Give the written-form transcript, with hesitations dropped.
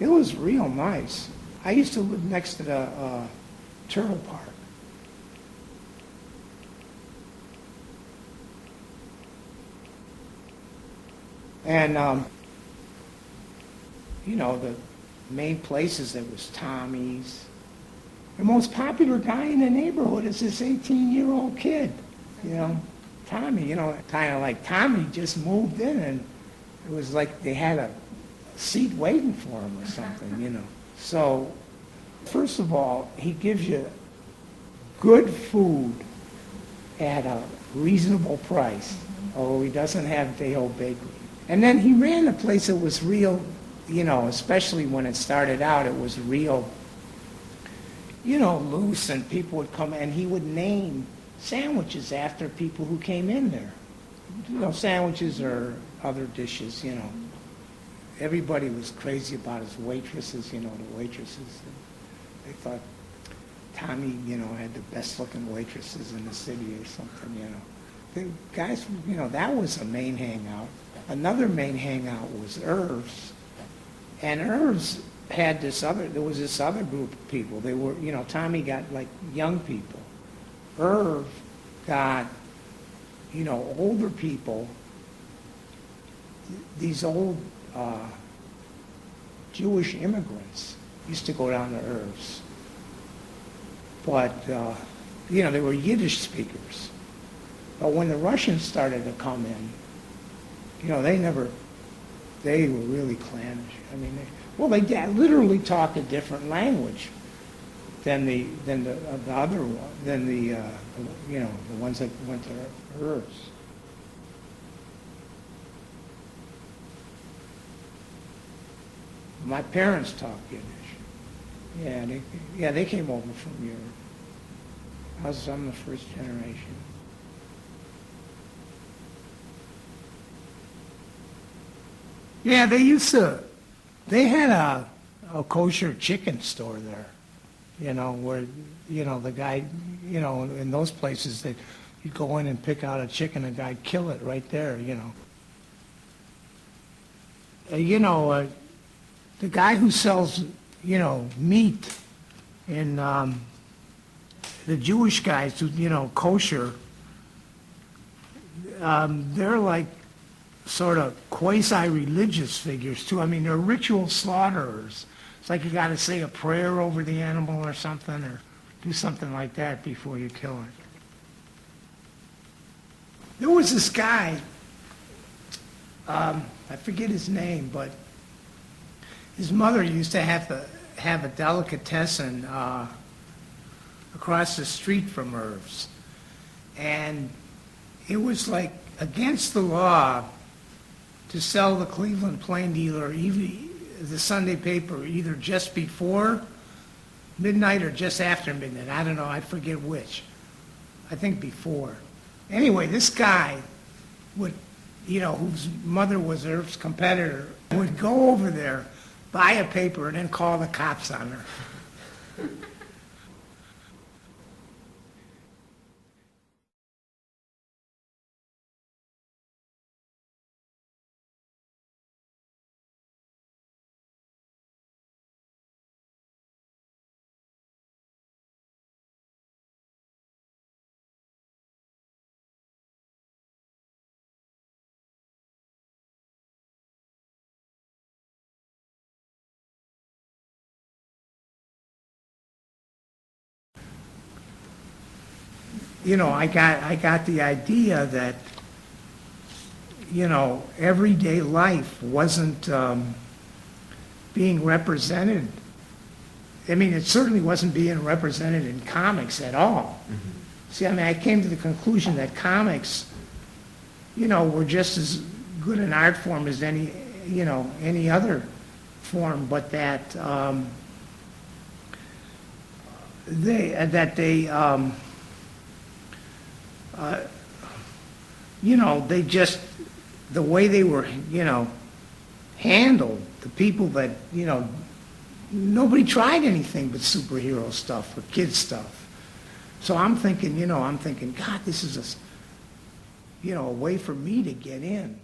It was real nice. I used to live next to the turtle park. And, you know, the main places, there was Tommy's. The most popular guy in the neighborhood is this 18-year-old kid, you know, Tommy, you know, kind of like Tommy just moved in and it was like they had a seat waiting for him or something, you know. So, first of all, he gives you good food at a reasonable price, although he doesn't have Day-O Bakery. And then he ran a place that was real, you know, especially when it started out, it was real, you know, loose, and people would come, and he would name sandwiches after people who came in there. You know, sandwiches or other dishes, you know. Everybody was crazy about his waitresses, you know, the waitresses. They thought Tommy, you know, had the best-looking waitresses in the city or something, you know. The guys, you know, that was a main hangout. Another main hangout was Irv's. And Irv's had there was this other group of people. They were, you know, Tommy got like young people. Irv got, you know, older people, these old Jewish immigrants used to go down to Irv's. But, you know, they were Yiddish speakers. But when the Russians started to come in, you know, they were really clannish. I mean, they literally talk a different language than the other one, than the you know, the ones that went to Irv's. My parents talk Yiddish. Yeah, they came over from Europe. I'm the first generation. Yeah, they had a kosher chicken store there, you know, where, you know, the guy, you know, in those places that you'd go in and pick out a chicken, and the guy'd kill it right there, you know. The guy who sells, you know, meat in the Jewish guys who, you know, kosher, they're like sort of quasi-religious figures too. I mean, they're ritual slaughterers. It's like you got to say a prayer over the animal or something, or do something like that before you kill it. There was this guy, I forget his name, but his mother used to have a delicatessen across the street from Irv's. And it was like against the law to sell the Cleveland Plain Dealer, even the Sunday paper, either just before midnight or just after midnight. I don't know, I forget which. I think before. Anyway, this guy would, you know, whose mother was Irv's competitor, would go over there, buy a paper, and then call the cops on her. You know, I got the idea that, you know, everyday life wasn't being represented. I mean, it certainly wasn't being represented in comics at all. Mm-hmm. See, I mean, I came to the conclusion that comics, you know, were just as good an art form as any other form, but that you know, they just, the way they were, you know, handled, the people that, you know, nobody tried anything but superhero stuff or kid stuff. So I'm thinking, God, this is a way for me to get in.